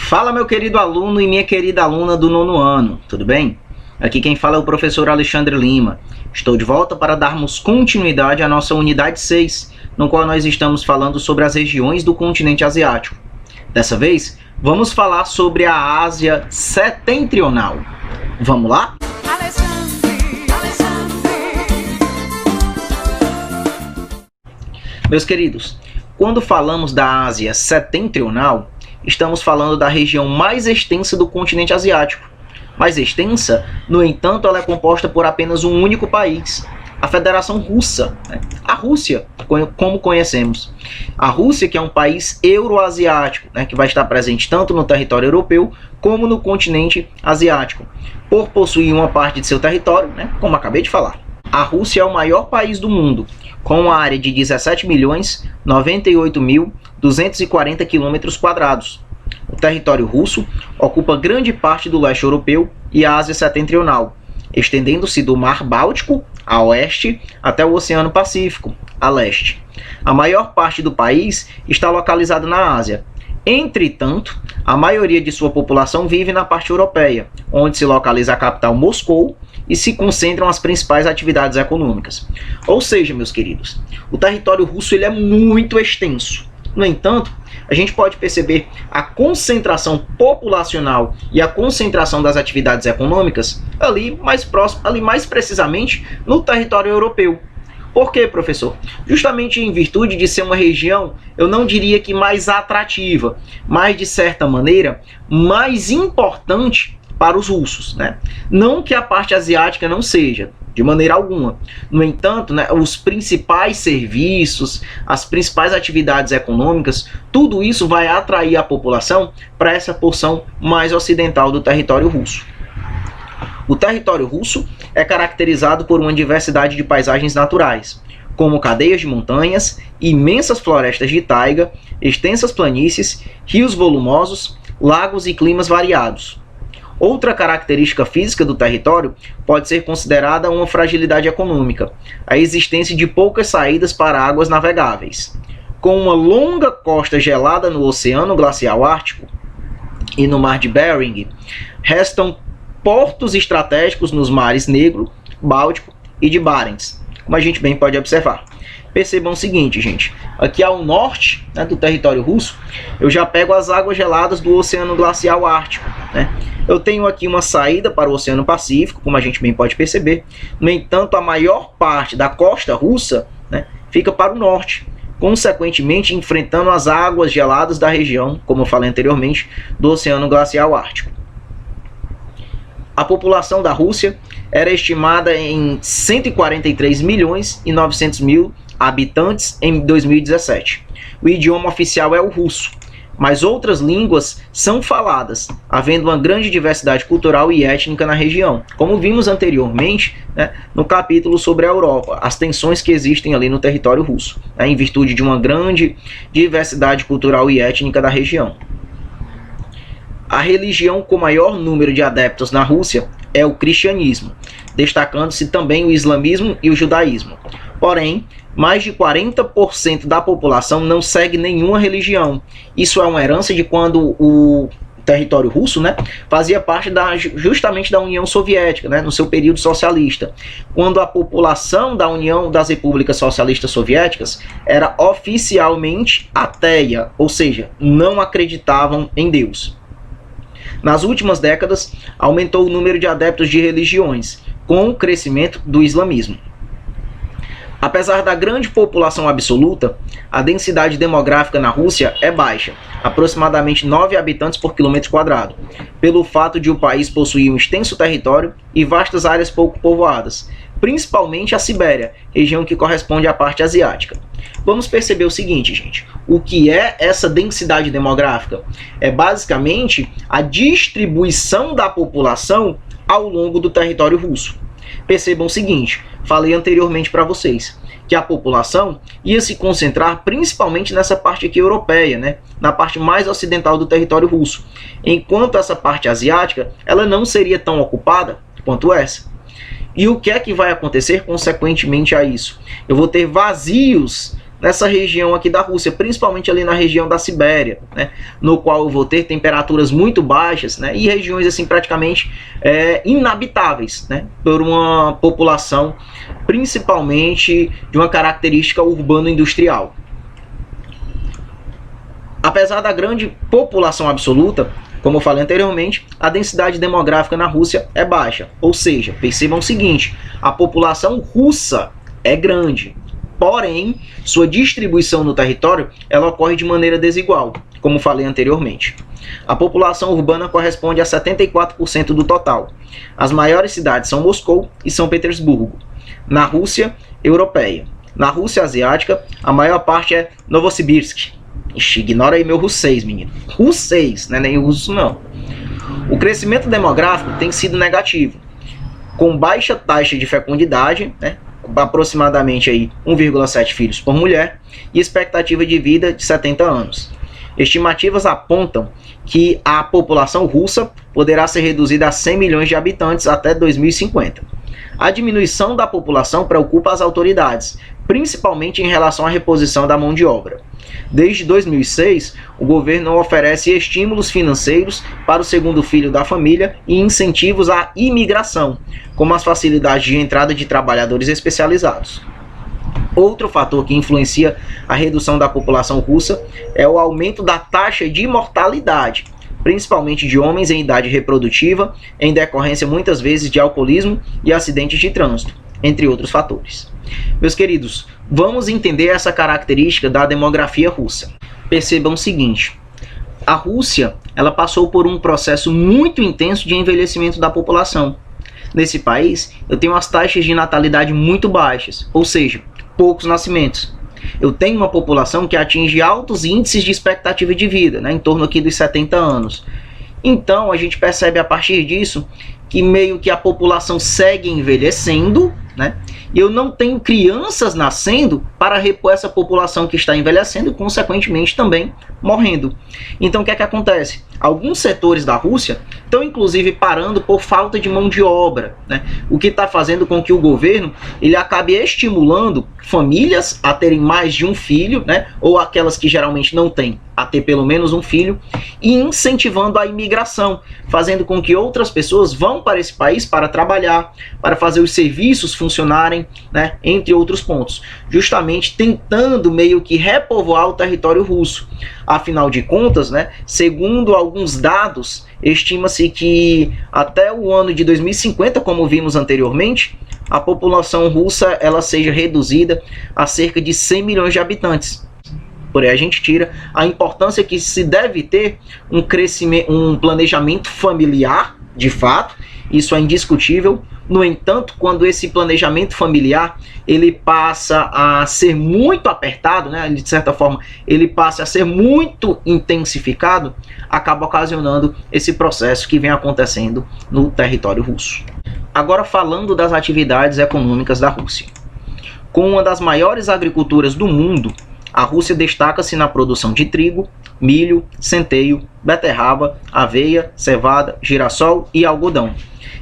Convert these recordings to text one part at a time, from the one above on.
Fala, meu querido aluno e minha querida aluna do nono ano, tudo bem? Aqui quem fala é o professor Alexandre Lima. Estou de volta para darmos continuidade à nossa unidade 6, no qual nós estamos falando sobre as regiões do continente asiático. Dessa vez, vamos falar sobre a Ásia Setentrional. Vamos lá? Meus queridos, quando falamos da Ásia Setentrional, estamos falando da região mais extensa do continente asiático. Mais extensa, no entanto, ela é composta por apenas um único país, a Federação Russa, a Rússia, como conhecemos. A Rússia, que é um país euroasiático, que vai estar presente tanto no território europeu como no continente asiático, por possuir uma parte de seu território, como acabei de falar. A Rússia é o maior país do mundo, com uma área de 17.098.240 km². O território russo ocupa grande parte do leste europeu e a Ásia Setentrional, estendendo-se do Mar Báltico, a oeste, até o Oceano Pacífico, a leste. A maior parte do país está localizada na Ásia. Entretanto, a maioria de sua população vive na parte europeia, onde se localiza a capital Moscou e se concentram as principais atividades econômicas. Ou seja, meus queridos, o território russo ele é muito extenso. No entanto, a gente pode perceber a concentração populacional e a concentração das atividades econômicas ali mais próximo, ali mais precisamente no território europeu. Por quê, professor? Justamente em virtude de ser uma região, eu não diria que mais atrativa, mas de certa maneira mais importante para os russos, Não que a parte asiática não seja, de maneira alguma. No entanto, os principais serviços, as principais atividades econômicas, tudo isso vai atrair a população para essa porção mais ocidental do território russo. O território russo é caracterizado por uma diversidade de paisagens naturais, como cadeias de montanhas, imensas florestas de taiga, extensas planícies, rios volumosos, lagos e climas variados. Outra característica física do território pode ser considerada uma fragilidade econômica, a existência de poucas saídas para águas navegáveis. Com uma longa costa gelada no Oceano Glacial Ártico e no Mar de Bering, restam portos estratégicos nos mares Negro, Báltico e de Barents, como a gente bem pode observar. Percebam o seguinte, gente, aqui ao norte do território russo, eu já pego as águas geladas do Oceano Glacial Ártico. Eu tenho aqui uma saída para o Oceano Pacífico, como a gente bem pode perceber. No entanto, a maior parte da costa russa fica para o norte, consequentemente enfrentando as águas geladas da região, como eu falei anteriormente, do Oceano Glacial Ártico. A população da Rússia era estimada em 143.900.000 habitantes em 2017. O idioma oficial é o russo, mas outras línguas são faladas, havendo uma grande diversidade cultural e étnica na região, como vimos anteriormente no capítulo sobre a Europa, as tensões que existem ali no território russo, em virtude de uma grande diversidade cultural e étnica da região. A religião com maior número de adeptos na Rússia é o cristianismo, destacando-se também o islamismo e o judaísmo. Porém, mais de 40% da população não segue nenhuma religião. Isso é uma herança de quando o território russo fazia parte justamente da União Soviética, no seu período socialista, quando a população da União das Repúblicas Socialistas Soviéticas era oficialmente ateia, ou seja, não acreditavam em Deus. Nas últimas décadas, aumentou o número de adeptos de religiões, com o crescimento do islamismo. Apesar da grande população absoluta, a densidade demográfica na Rússia é baixa, aproximadamente 9 habitantes por quilômetro quadrado, pelo fato de o país possuir um extenso território e vastas áreas pouco povoadas, principalmente a Sibéria, região que corresponde à parte asiática. Vamos perceber o seguinte, gente. O que é essa densidade demográfica? É basicamente a distribuição da população ao longo do território russo. Percebam o seguinte, falei anteriormente para vocês, que a população ia se concentrar principalmente nessa parte aqui europeia, na parte mais ocidental do território russo, enquanto essa parte asiática ela não seria tão ocupada quanto essa. E o que é que vai acontecer consequentemente a isso? Eu vou ter vazios nessa região aqui da Rússia, principalmente ali na região da Sibéria, né, no qual eu vou ter temperaturas muito baixas, né, e regiões assim praticamente inabitáveis, né, por uma população principalmente de uma característica urbano-industrial. Apesar da grande população absoluta, como eu falei anteriormente, a densidade demográfica na Rússia é baixa. Ou seja, percebam o seguinte, a população russa é grande, porém, sua distribuição no território ela ocorre de maneira desigual, como falei anteriormente. A população urbana corresponde a 74% do total. As maiores cidades são Moscou e São Petersburgo. Na Rússia europeia. Na Rússia asiática, a maior parte é Novosibirsk. Ixi, ignora aí meu russês, menino. Russês, não é nem russo não. O crescimento demográfico tem sido negativo, com baixa taxa de fecundidade, né, aproximadamente aí 1,7 filhos por mulher, e expectativa de vida de 70 anos. Estimativas apontam que a população russa poderá ser reduzida a 100 milhões de habitantes até 2050. A diminuição da população preocupa as autoridades, principalmente em relação à reposição da mão de obra. Desde 2006, o governo oferece estímulos financeiros para o segundo filho da família e incentivos à imigração, como as facilidades de entrada de trabalhadores especializados. Outro fator que influencia a redução da população russa é o aumento da taxa de mortalidade, principalmente de homens em idade reprodutiva, em decorrência muitas vezes de alcoolismo e acidentes de trânsito, entre outros fatores. Meus queridos, vamos entender essa característica da demografia russa. Percebam o seguinte, a Rússia ela passou por um processo muito intenso de envelhecimento da população. Nesse país, eu tenho as taxas de natalidade muito baixas, ou seja, poucos nascimentos. Eu tenho uma população que atinge altos índices de expectativa de vida, né, em torno aqui dos 70 anos. Então, a gente percebe a partir disso que meio que a população segue envelhecendo, né? E eu não tenho crianças nascendo para repor essa população que está envelhecendo e, consequentemente, também morrendo. Então, o que é que acontece? Alguns setores da Rússia estão, inclusive, parando por falta de mão de obra, né? O que está fazendo com que o governo ele acabe estimulando famílias a terem mais de um filho, né? Ou aquelas que geralmente não têm, a ter pelo menos um filho, e incentivando a imigração, fazendo com que outras pessoas vão para esse país para trabalhar, para fazer os serviços funcionarem, né, entre outros pontos, justamente tentando meio que repovoar o território russo. Afinal de contas, né, segundo alguns dados, estima-se que até o ano de 2050, como vimos anteriormente, a população russa ela seja reduzida a cerca de 100 milhões de habitantes. Por aí a gente tira a importância que se deve ter um crescimento, um planejamento familiar, de fato, isso é indiscutível. No entanto, quando esse planejamento familiar ele passa a ser muito apertado, né, de certa forma, ele passa a ser muito intensificado, acaba ocasionando esse processo que vem acontecendo no território russo. Agora falando das atividades econômicas da Rússia. Com uma das maiores agriculturas do mundo, a Rússia destaca-se na produção de trigo, milho, centeio, beterraba, aveia, cevada, girassol e algodão,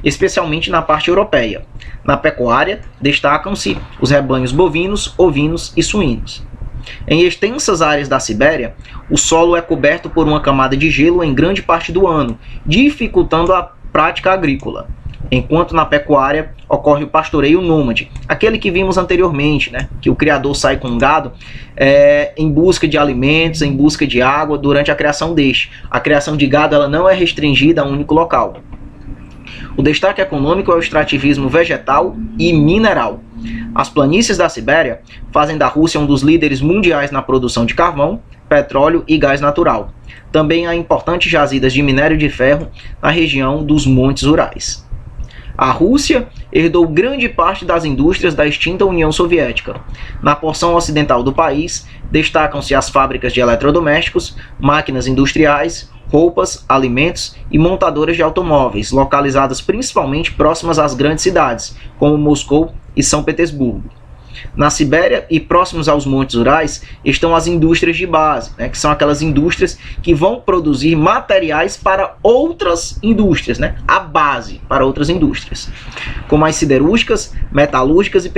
especialmente na parte europeia. Na pecuária, destacam-se os rebanhos bovinos, ovinos e suínos. Em extensas áreas da Sibéria, o solo é coberto por uma camada de gelo em grande parte do ano, dificultando a prática agrícola. Enquanto na pecuária ocorre o pastoreio nômade, aquele que vimos anteriormente, né, que o criador sai com gado em busca de alimentos, em busca de água durante a criação deste. A criação de gado ela não é restringida a um único local. O destaque econômico é o extrativismo vegetal e mineral. As planícies da Sibéria fazem da Rússia um dos líderes mundiais na produção de carvão, petróleo e gás natural. Também há importantes jazidas de minério de ferro na região dos Montes Urais. A Rússia herdou grande parte das indústrias da extinta União Soviética. Na porção ocidental do país, destacam-se as fábricas de eletrodomésticos, máquinas industriais, roupas, alimentos e montadoras de automóveis, localizadas principalmente próximas às grandes cidades, como Moscou e São Petersburgo. Na Sibéria e próximos aos Montes Urais estão as indústrias de base, né, que são aquelas indústrias que vão produzir materiais para outras indústrias, né, a base para outras indústrias, como as siderúrgicas, metalúrgicas e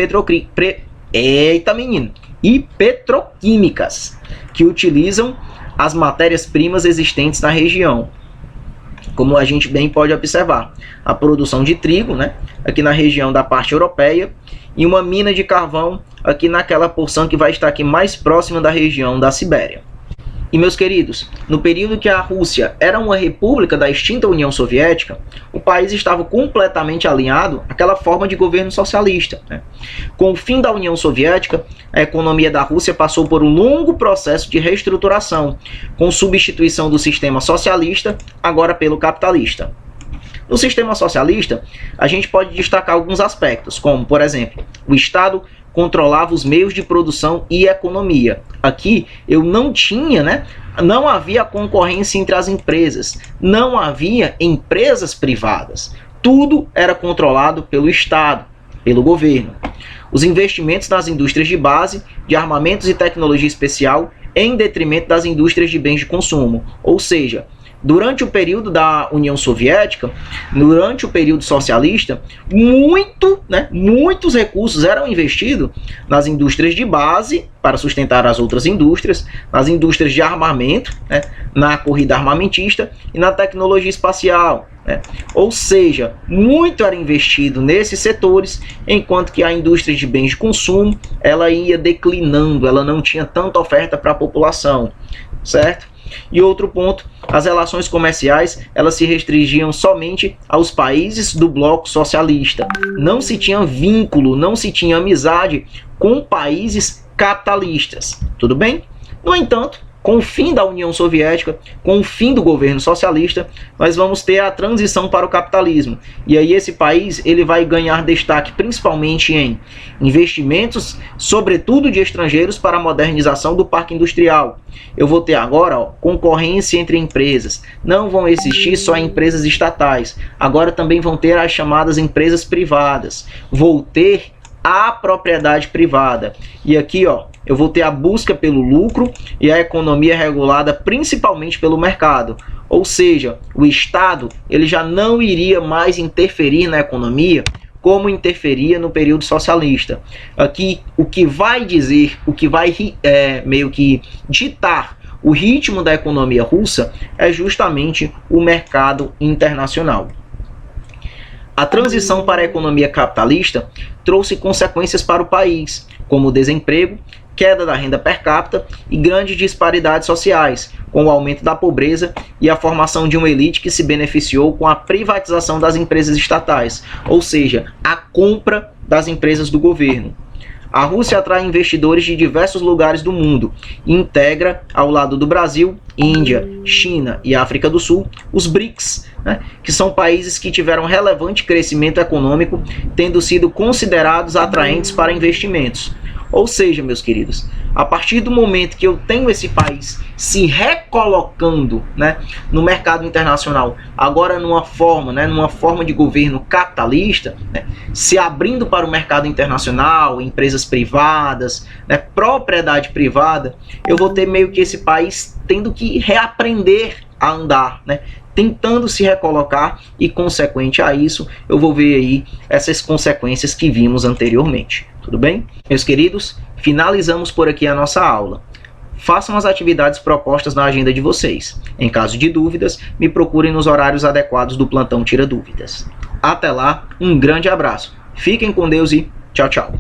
e petroquímicas, que utilizam as matérias-primas existentes na região. Como a gente bem pode observar, a produção de trigo, né, aqui na região da parte europeia, e uma mina de carvão aqui naquela porção que vai estar aqui mais próxima da região da Sibéria. E, meus queridos, no período que a Rússia era uma república da extinta União Soviética, o país estava completamente alinhado àquela forma de governo socialista, né? Com o fim da União Soviética, a economia da Rússia passou por um longo processo de reestruturação, com substituição do sistema socialista agora pelo capitalista. No sistema socialista, a gente pode destacar alguns aspectos, como, por exemplo, o Estado controlava os meios de produção e economia. Aqui eu não havia concorrência entre as empresas, não havia empresas privadas. Tudo era controlado pelo Estado, pelo governo. Os investimentos nas indústrias de base, de armamentos e tecnologia especial, em detrimento das indústrias de bens de consumo, ou seja, durante o período da União Soviética, durante o período socialista, muitos recursos eram investidos nas indústrias de base para sustentar as outras indústrias, nas indústrias de armamento, né, na corrida armamentista e na tecnologia espacial. Né? Ou seja, muito era investido nesses setores, enquanto que a indústria de bens de consumo ela ia declinando, ela não tinha tanta oferta para a população, certo? E outro ponto, as relações comerciais elas se restringiam somente aos países do bloco socialista. Não se tinha vínculo, não se tinha amizade com países capitalistas. Tudo bem? No entanto, com o fim da União Soviética, com o fim do governo socialista, nós vamos ter a transição para o capitalismo. E aí esse país ele vai ganhar destaque principalmente em investimentos, sobretudo de estrangeiros, para a modernização do parque industrial. Eu vou ter agora concorrência entre empresas. Não vão existir só empresas estatais. Agora também vão ter as chamadas empresas privadas. Vou ter a propriedade privada. E aqui, eu vou ter a busca pelo lucro e a economia regulada principalmente pelo mercado. Ou seja, o Estado ele já não iria mais interferir na economia como interferia no período socialista. Aqui, o que vai meio que ditar o ritmo da economia russa é justamente o mercado internacional. A transição para a economia capitalista trouxe consequências para o país, como o desemprego, queda da renda per capita e grandes disparidades sociais, com o aumento da pobreza e a formação de uma elite que se beneficiou com a privatização das empresas estatais, ou seja, a compra das empresas do governo. A Rússia atrai investidores de diversos lugares do mundo e integra, ao lado do Brasil, Índia, China e África do Sul, os BRICS, que são países que tiveram relevante crescimento econômico, tendo sido considerados atraentes para investimentos. Ou seja, meus queridos, a partir do momento que eu tenho esse país se recolocando, no mercado internacional, agora numa forma de governo capitalista, se abrindo para o mercado internacional, empresas privadas, propriedade privada, eu vou ter meio que esse país tendo que reaprender a andar, tentando se recolocar e, consequente a isso, eu vou ver aí essas consequências que vimos anteriormente. Tudo bem? Meus queridos, finalizamos por aqui a nossa aula. Façam as atividades propostas na agenda de vocês. Em caso de dúvidas, me procurem nos horários adequados do Plantão Tira Dúvidas. Até lá, um grande abraço. Fiquem com Deus e tchau, tchau.